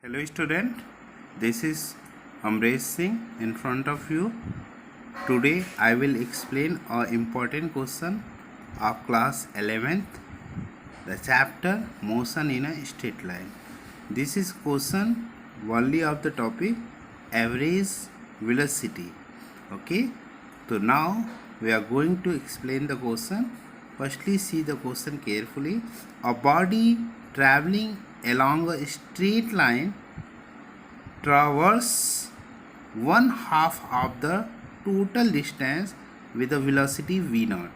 Hello student, this is Amresh Singh in front of you. Today I will explain an important question of class 11th, the chapter motion in a straight line. This is question only of the topic average velocity. Okay, so now we are going to explain the question. Firstly, see the question carefully. A body traveling along a straight line traverse one half of the total distance with a velocity v0.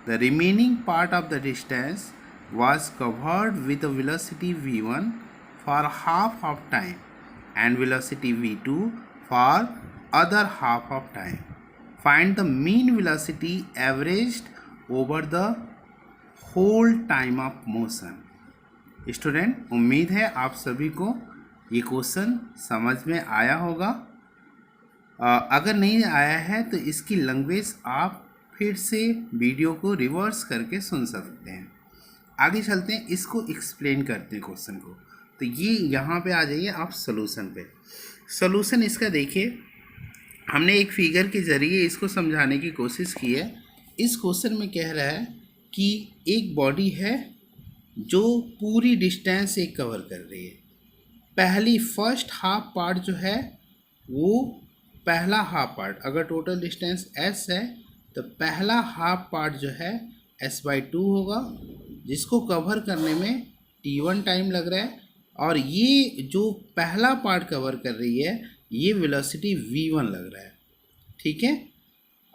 The remaining part of the distance was covered with a velocity v1 for half of time and velocity v2 for other half of time. Find the mean velocity averaged over the whole time of motion. Student, उम्मीद है आप सभी को ये question समझ में आया होगा। अगर नहीं आया है तो इसकी लैंग्वेज आप फिर से वीडियो को रिवर्स करके सुन सकते हैं। आगे चलते हैं, इसको एक्सप्लेन करते हैं क्वेश्चन को। तो ये यहाँ पे आ जाइए आप सॉल्यूशन पे। सॉल्यूशन इसका देखिए, हमने एक फिगर के ज़रिए इसको समझाने की कोशिश की है। इस क्वेश्चन में कह रहा है कि एक बॉडी है जो पूरी डिस्टेंस एक कवर कर रही है। पहली फर्स्ट हाफ पार्ट जो है वो पहला हाफ पार्ट, अगर टोटल डिस्टेंस s है तो पहला हाफ पार्ट जो है s/2 होगा, जिसको कवर करने में t1 टाइम लग रहा है। और ये जो पहला पार्ट कवर कर रही है ये वेलोसिटी v1 लग रहा है। ठीक है,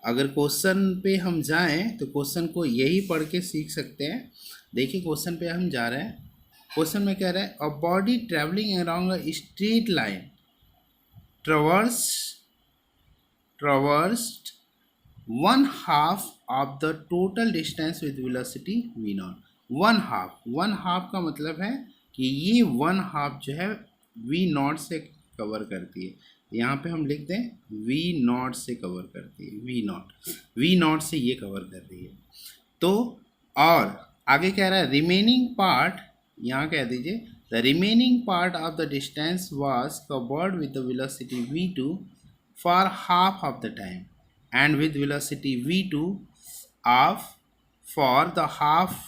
अगर क्वेश्चन पे हम जाएं तो क्वेश्चन को यही पढ़ के सीख सकते हैं। देखिए क्वेश्चन पे हम जा रहे हैं। क्वेश्चन में कह रहा है a body travelling around a straight line traversed one half of the total distance with velocity v0। One half का मतलब है कि ये वन हाफ जो है v0 से कवर करती है। यहाँ पे हम लिख दें v0 से कवर करती है, v0 से ये कवर कर रही है। तो और आगे कह रहा है रिमेनिंग पार्ट, यहाँ कह दीजिए the remaining part of the distance was covered with the velocity v2 for half of the time and with velocity v2 of for the half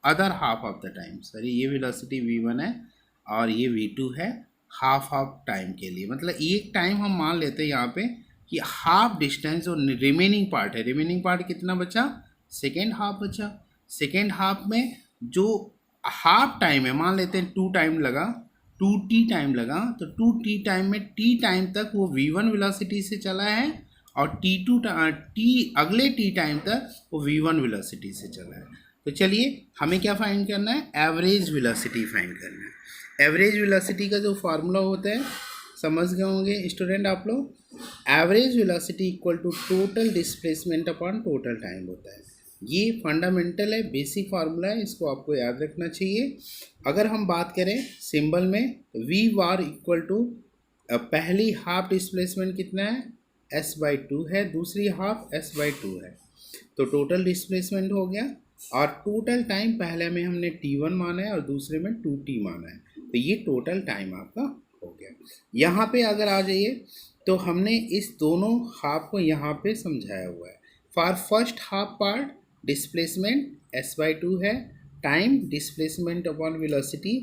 other half of the time. Sorry, ये velocity v1 है और ये v2 है half of time के लिए। मतलब एक time हम मान लेते हैं यहाँ पे कि हाफ डिस्टेंस जो रिमेनिंग पार्ट है, रिमेनिंग पार्ट कितना बचा, सेकेंड हाफ बचा। सेकेंड हाफ में जो हाफ टाइम है, मान लेते हैं 2 टाइम लगा, 2t टाइम लगा, तो 2t टाइम में t टाइम तक वो v1 वेलोसिटी से चला है और अगले t टाइम तक वो v1 वेलोसिटी से चला है। तो चलिए हमें क्या फाइंड करना है, एवरेज वेलोसिटी फाइंड करना है। एवरेज वेलोसिटी का जो फार्मूला होता है समझ गए होंगे स्टूडेंट आप लोग। Average velocity equal to total displacement upon total time होता है। ये फंडामेंटल है, बेसिक फार्मूला है, इसको आपको याद रखना चाहिए। अगर हम बात करें सिंबल में, वी वार इक्वल टू पहली हाफ डिस्प्लेसमेंट कितना है, s/2 है, दूसरी हाफ s/2 है, तो टोटल डिस्प्लेसमेंट हो गया। और टोटल टाइम पहले में हमने t1 माना है और दूसरे में 2t माना है, तो ये टोटल टाइम आपका हो गया। यहाँ पे अगर आ जाइए तो हमने इस दोनों हाफ को यहाँ पे समझाया हुआ है। For first half part displacement s/2 है, time displacement upon velocity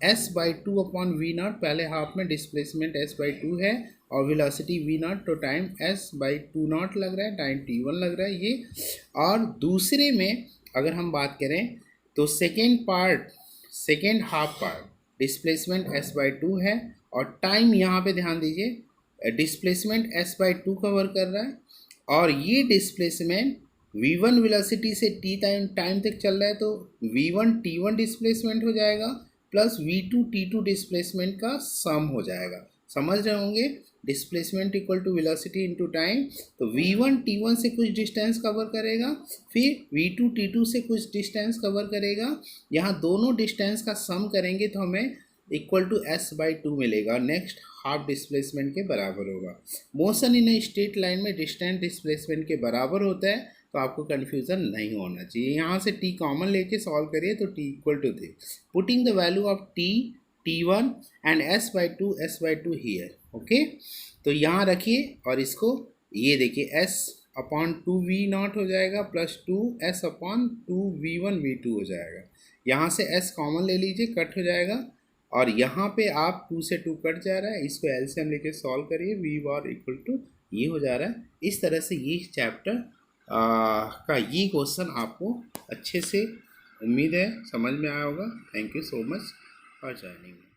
s/2 upon v0। पहले हाफ में डिस्प्लेसमेंट s/2 है और वेलोसिटी v0, तो टाइम s/2 लग रहा है, टाइम t1 लग रहा है ये। और दूसरे में अगर हम बात करें तो second half part displacement s/2 है और टाइम यहाँ पे ध्यान दीजिए डिस्प्लेसमेंट s/2 कवर कर रहा है और ये डिस्प्लेसमेंट v1 वेलोसिटी से t टाइम तक चल रहा है, तो v1 t1 डिस्प्लेसमेंट हो जाएगा प्लस v2 t2 डिस्प्लेसमेंट का सम हो जाएगा। समझ रहे होंगे, displacement equal to velocity into time. तो v1 t1 से कुछ डिस्टेंस कवर करेगा, फिर v2 t2 से कुछ डिस्टेंस कवर करेगा। यहाँ दोनों डिस्टेंस का सम करेंगे तो हमें इक्वल टू s/2 मिलेगा, नेक्स्ट हाफ डिस्प्लेसमेंट के बराबर होगा। Motion in a straight line में डिस्टेंस डिस्प्लेसमेंट के बराबर होता है, तो आपको कन्फ्यूज़न नहीं होना चाहिए। यहाँ से t कॉमन लेके सॉल्व करिए तो t equal to 3। Putting the value of t T1 and S/2 here. Okay, तो यहाँ रखिए और इसको ये देखिए S/2V0 हो जाएगा प्लस 2S/2V1 V2 हो जाएगा। यहाँ से S कॉमन ले लीजिए, कट हो जाएगा और यहाँ पे आप 2 से 2 कट जा रहा है, इसको एलसीएम लेके सॉल्व करिए, V बार इक्वल टू ये हो जा रहा है। इस तरह से ये चैप्टर का ये क्वेश्चन आपको अच्छे से उम्मीद है समझ में आया होगा। Thank you so much for joining.